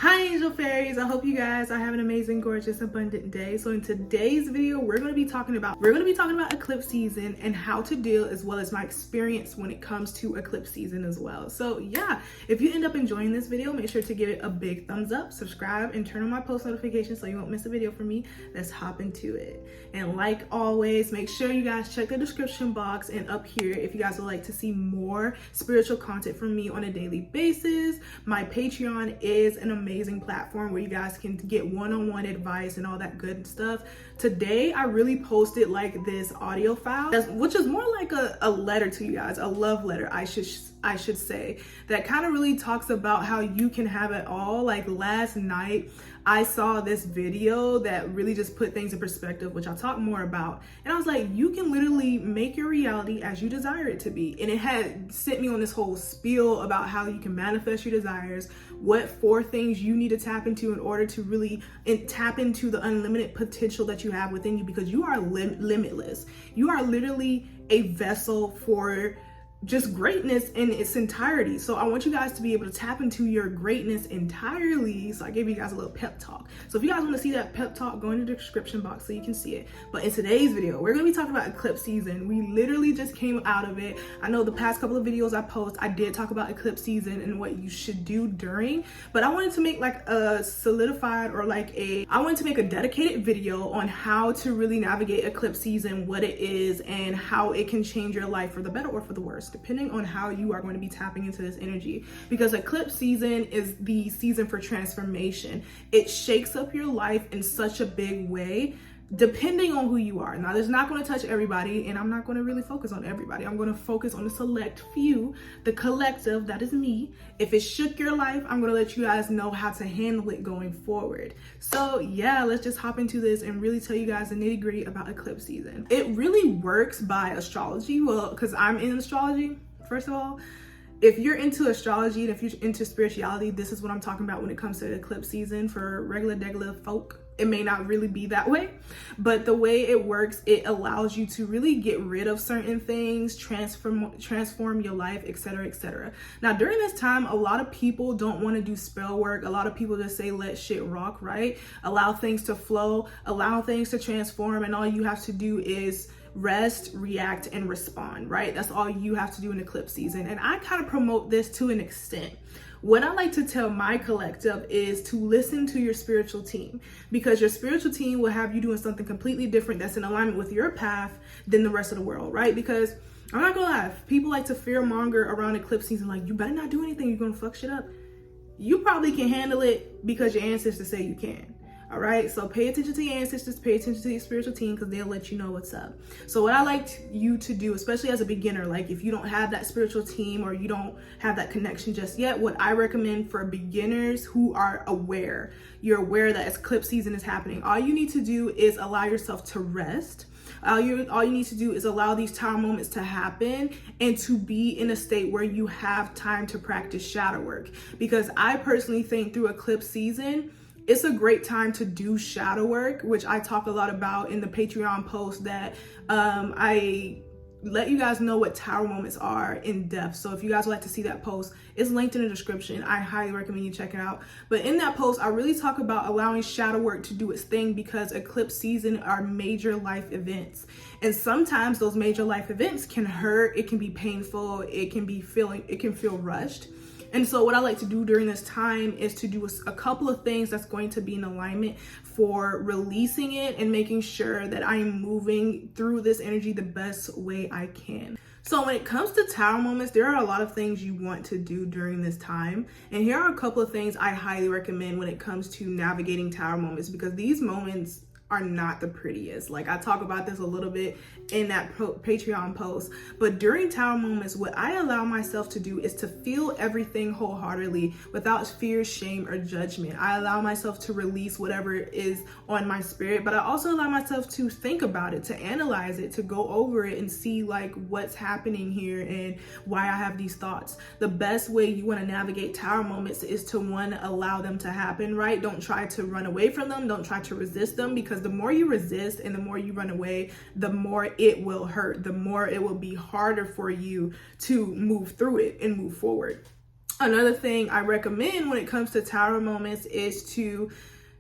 Hi angel fairies, I hope you guys are having an amazing, gorgeous, abundant day. So in today's video, we're going to be talking about eclipse season and how to deal, as well as my experience when it comes to eclipse season as well. So yeah, if you end up enjoying this video, make sure to give it a big thumbs up, subscribe, and turn on my post notifications so you won't miss a video from me. Let's hop into it. And like always, make sure you guys check the description box and up here if you guys would like to see more spiritual content from me on a daily basis. My Patreon is an amazing platform where you guys can get one-on-one advice and all that good stuff. Today I really posted like this audio file, which is more like a letter to you guys, a love letter I should say, that kind of really talks about how you can have it all. Like last night I saw this video that really just put things in perspective, which I'll talk more about, and I was like, you can literally make your reality as you desire it to be. And it had sent me on this whole spiel about how you can manifest your desires, what 4 things you need to tap into in order to really tap into the unlimited potential that you have within you, because you are limitless. You are literally a vessel for just greatness in its entirety. So I want you guys to be able to tap into your greatness entirely. So I gave you guys a little pep talk. So if you guys want to see that pep talk, go into the description box so you can see it. But in today's video, we're going to be talking about eclipse season. We literally just came out of it. I know the past couple of videos I post, I did talk about eclipse season and what you should do during, but I wanted to make like a solidified, or like I wanted to make a dedicated video on how to really navigate eclipse season, what it is, and how it can change your life for the better or for the worse, depending on how you are going to be tapping into this energy. Because eclipse season is the season for transformation. It shakes up your life in such a big way, depending on who you are. Now, this is not going to touch everybody, and I'm not going to really focus on everybody. I'm going to focus on the select few, the collective, that is me. If it shook your life, I'm going to let you guys know how to handle it going forward. So yeah, let's just hop into this and really tell you guys the nitty-gritty about eclipse season. It really works by astrology. Well, because I'm in astrology, first of all. If you're into astrology and if you're into spirituality, this is what I'm talking about when it comes to eclipse season. For regular folk, it may not really be that way, but the way it works, it allows you to really get rid of certain things, transform your life, etc., etc. Now, during this time, a lot of people don't want to do spell work. A lot of people just say, let shit rock, right? Allow things to flow, allow things to transform, and all you have to do is rest, react, and respond, right? That's all you have to do in eclipse season. And I kind of promote this to an extent. What I like to tell my collective is to listen to your spiritual team, because your spiritual team will have you doing something completely different that's in alignment with your path than the rest of the world, right? Because I'm not gonna lie, people like to fear monger around eclipse season, like, you better not do anything, you're gonna fuck shit up. You probably can handle it because your ancestors say you can. All right, so pay attention to your ancestors, pay attention to your spiritual team, because they'll let you know what's up. So what I like you to do, especially as a beginner, like if you don't have that spiritual team or you don't have that connection just yet, what I recommend for beginners who are aware, you're aware that eclipse season is happening, all you need to do is allow yourself to rest. All you need to do is allow these tower moments to happen and to be in a state where you have time to practice shadow work. Because I personally think through eclipse season, it's a great time to do shadow work, which I talk a lot about in the Patreon post that I let you guys know what tower moments are in depth. So if you guys would like to see that post, it's linked in the description. I highly recommend you check it out. But in that post, I really talk about allowing shadow work to do its thing, because eclipse season are major life events. And sometimes those major life events can hurt, it can be painful, it can feel rushed. And so what I like to do during this time is to do a couple of things that's going to be in alignment for releasing it and making sure that I am moving through this energy the best way I can. So when it comes to tower moments, there are a lot of things you want to do during this time. And here are a couple of things I highly recommend when it comes to navigating tower moments, because these moments are not the prettiest. Like I talk about this a little bit in that Patreon post, but during tower moments, what I allow myself to do is to feel everything wholeheartedly without fear, shame, or judgment. I allow myself to release whatever is on my spirit, but I also allow myself to think about it, to analyze it, to go over it and see like what's happening here and why I have these thoughts. The best way you want to navigate tower moments is to, one, allow them to happen, right? Don't try to run away from them. Don't try to resist them, because because the more you resist and the more you run away, the more it will hurt, the more it will be harder for you to move through it and move forward. Another thing I recommend when it comes to tower moments is to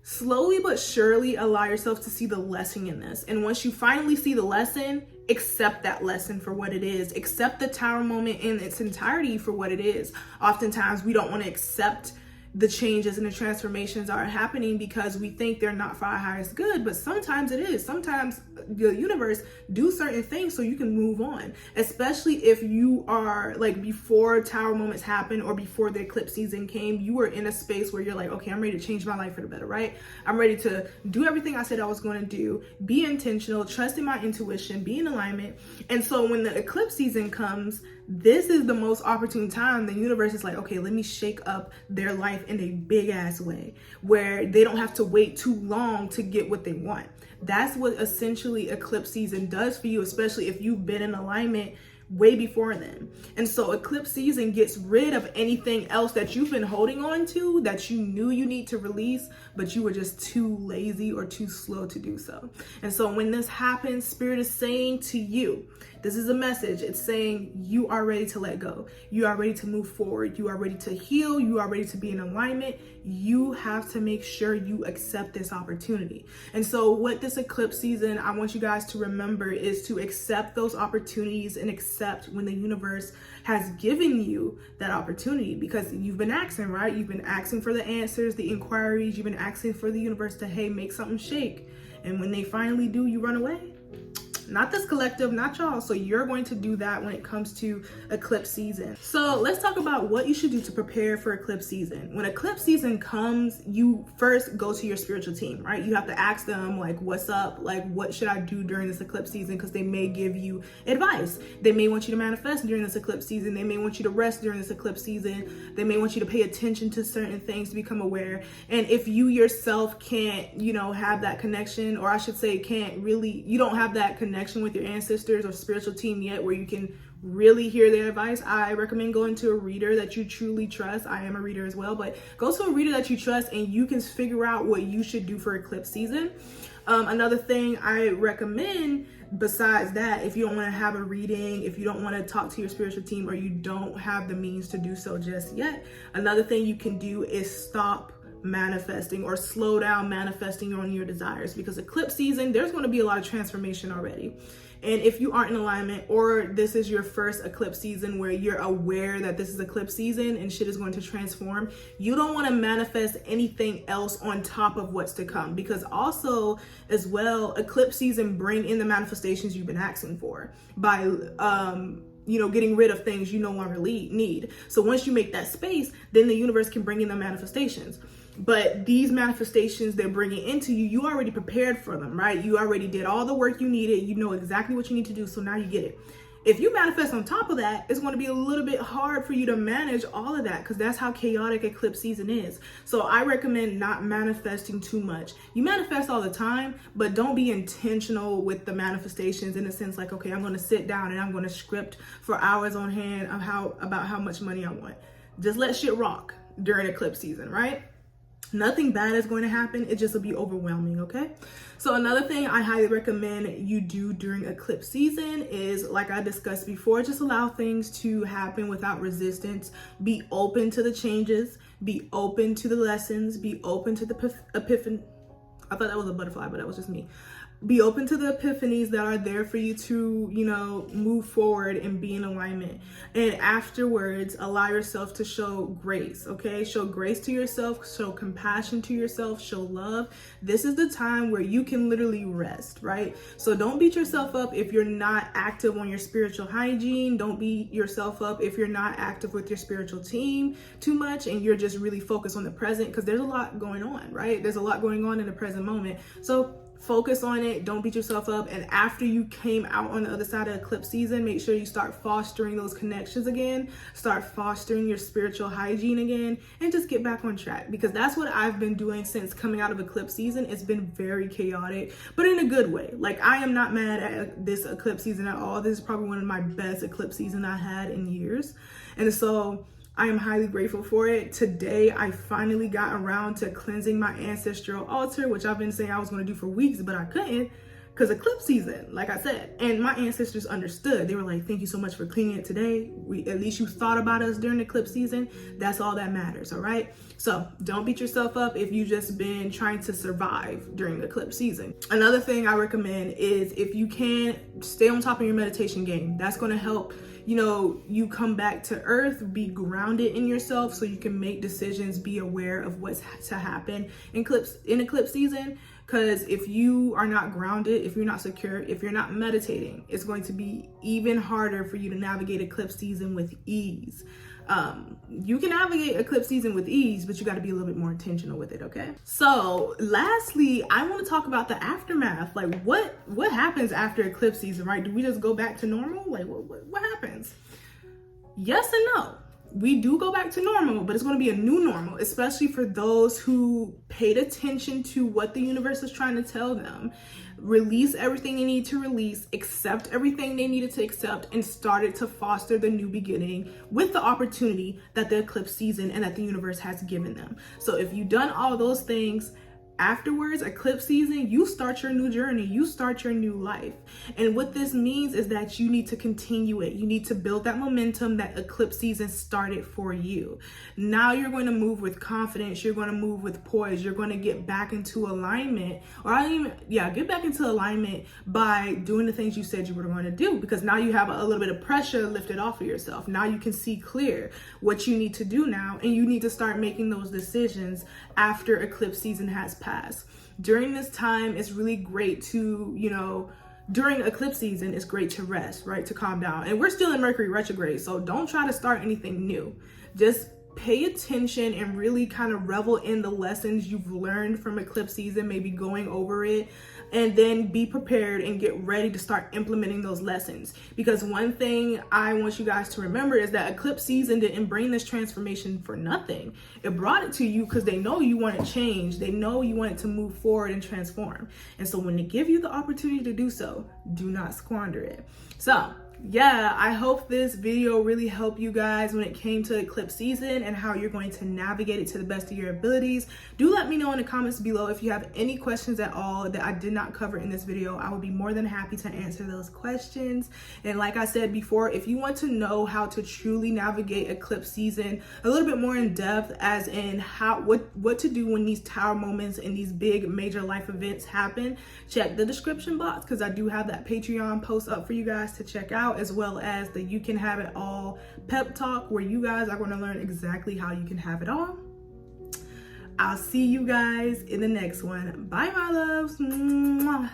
slowly but surely allow yourself to see the lesson in this. And once you finally see the lesson, accept that lesson for what it is. Accept the tower moment in its entirety for what it is. Oftentimes we don't want to accept the changes and the transformations are happening because we think they're not for our highest good, but sometimes it is. Sometimes the universe do certain things so you can move on, especially if you are like before tower moments happen or before the eclipse season came, you were in a space where you're like, okay, I'm ready to change my life for the better, right? I'm ready to do everything I said I was going to do, be intentional, trust in my intuition, be in alignment. And so when the eclipse season comes, this is the most opportune time. The universe is like, okay, let me shake up their life in a big ass way where they don't have to wait too long to get what they want. That's what essentially eclipse season does for you, especially if you've been in alignment way before then. And so eclipse season gets rid of anything else that you've been holding on to that you knew you need to release, but you were just too lazy or too slow to do so. And so when this happens, Spirit is saying to you, this is a message. It's saying you are ready to let go. You are ready to move forward. You are ready to heal. You are ready to be in alignment. You have to make sure you accept this opportunity. And so what this eclipse season, I want you guys to remember is to accept those opportunities and accept when the universe has given you that opportunity, because you've been asking, right? You've been asking for the answers, the inquiries. You've been asking for the universe to, hey, make something shake. And when they finally do, you run away. Not this collective, not y'all. So you're going to do that when it comes to eclipse season. So let's talk about what you should do to prepare for eclipse season. When eclipse season comes, you first go to your spiritual team, right? You have to ask them like, what's up? Like, what should I do during this eclipse season? Because they may give you advice. They may want you to manifest during this eclipse season. They may want you to rest during this eclipse season. They may want you to pay attention to certain things to become aware. And if you yourself can't, have that connection, or I should say you don't have that connection with your ancestors or spiritual team yet where you can really hear their advice, I recommend going to a reader that you truly trust. I am a reader as well, but go to a reader that you trust and you can figure out what you should do for eclipse season. Another thing I recommend besides that, if you don't want to have a reading, if you don't want to talk to your spiritual team, or you don't have the means to do so just yet, another thing you can do is stop manifesting or slow down manifesting on your desires, because eclipse season, there's going to be a lot of transformation already. And if you aren't in alignment, or this is your first eclipse season where you're aware that this is eclipse season and shit is going to transform, you don't want to manifest anything else on top of what's to come, because also as well, eclipse season bring in the manifestations you've been asking for by getting rid of things you no longer need. So once you make that space, then the universe can bring in the manifestations. But these manifestations they're bringing into you, you already prepared for them, right? You already did all the work you needed. You know exactly what you need to do. So now you get it. If you manifest on top of that, it's going to be a little bit hard for you to manage all of that, because that's how chaotic eclipse season is. So I recommend not manifesting too much. You manifest all the time, but don't be intentional with the manifestations in a sense like, okay, I'm going to sit down and I'm going to script for hours on hand about how much money I want. Just let shit rock during eclipse season, right? Nothing bad is going to happen. It just will be overwhelming, okay? So another thing I highly recommend you do during eclipse season is, like I discussed before, just allow things to happen without resistance. Be open to the changes. Be open to the lessons. Be open to the epiphany. I thought that was a butterfly, but that was just me. Be open to the epiphanies that are there for you to, move forward and be in alignment. And afterwards, allow yourself to show grace, okay? Show grace to yourself, show compassion to yourself, show love. This is the time where you can literally rest, right? So don't beat yourself up if you're not active on your spiritual hygiene. Don't beat yourself up if you're not active with your spiritual team too much and you're just really focused on the present, because there's a lot going on, right? There's a lot going on in the present moment. So focus on it. Don't beat yourself up. And after you came out on the other side of eclipse season, make sure you start fostering those connections again, start fostering your spiritual hygiene again, and just get back on track, because that's what I've been doing since coming out of eclipse season. It's been very chaotic, but in a good way. Like, I am not mad at this eclipse season at all. This is probably one of my best eclipse season I had in years. And so I am highly grateful for it. Today, I finally got around to cleansing my ancestral altar, which I've been saying I was going to do for weeks, but I couldn't because eclipse season, like I said, and my ancestors understood. They were like, thank you so much for cleaning it today. At least you thought about us during eclipse season. That's all that matters, all right? So don't beat yourself up if you've just been trying to survive during the eclipse season. Another thing I recommend is, if you can, stay on top of your meditation game. That's going to help, you know, you come back to earth, be grounded in yourself so you can make decisions, be aware of what's to happen in eclipse season. Because if you are not grounded, if you're not secure, if you're not meditating, it's going to be even harder for you to navigate eclipse season with ease. You can navigate eclipse season with ease, but you got to be a little bit more intentional with it, okay? So lastly, I want to talk about the aftermath. Like what happens after eclipse season, right? Do we just go back to normal? Like what happens? Yes and no. We do go back to normal, but it's going to be a new normal, especially for those who paid attention to what the universe is trying to tell them. Release everything they need to release, accept everything they needed to accept, and started to foster the new beginning with the opportunity that the eclipse season and that the universe has given them. So if you've done all those things, afterwards, eclipse season, you start your new journey, you start your new life. And what this means is that you need to continue it. You need to build that momentum that eclipse season started for you. Now you're going to move with confidence, you're going to move with poise, you're going to get back into alignment, get back into alignment by doing the things you said you were going to do, because now you have a little bit of pressure lifted off of yourself. Now you can see clear what you need to do now, and you need to start making those decisions after eclipse season has passed. During this time, it's really great to, during eclipse season, it's great to rest, right? To calm down. And we're still in Mercury retrograde, so don't try to start anything new. Just pay attention and really kind of revel in the lessons you've learned from eclipse season, maybe going over it, and then be prepared and get ready to start implementing those lessons. Because one thing I want you guys to remember is that eclipse season didn't bring this transformation for nothing. It brought it to you because they know you want to change. They know you want it to move forward and transform. And so when they give you the opportunity to do so, do not squander it. So yeah, I hope this video really helped you guys when it came to eclipse season and how you're going to navigate it to the best of your abilities. Do let me know in the comments below if you have any questions at all that I did not cover in this video. I would be more than happy to answer those questions. And like I said before, if you want to know how to truly navigate eclipse season a little bit more in depth, as in what to do when these tower moments and these big major life events happen, check the description box, because I do have that Patreon post up for you guys to check out, as well as the You Can Have It All pep talk, where you guys are going to learn exactly how you can have it all. I'll see you guys in the next one. Bye, my loves. Mwah.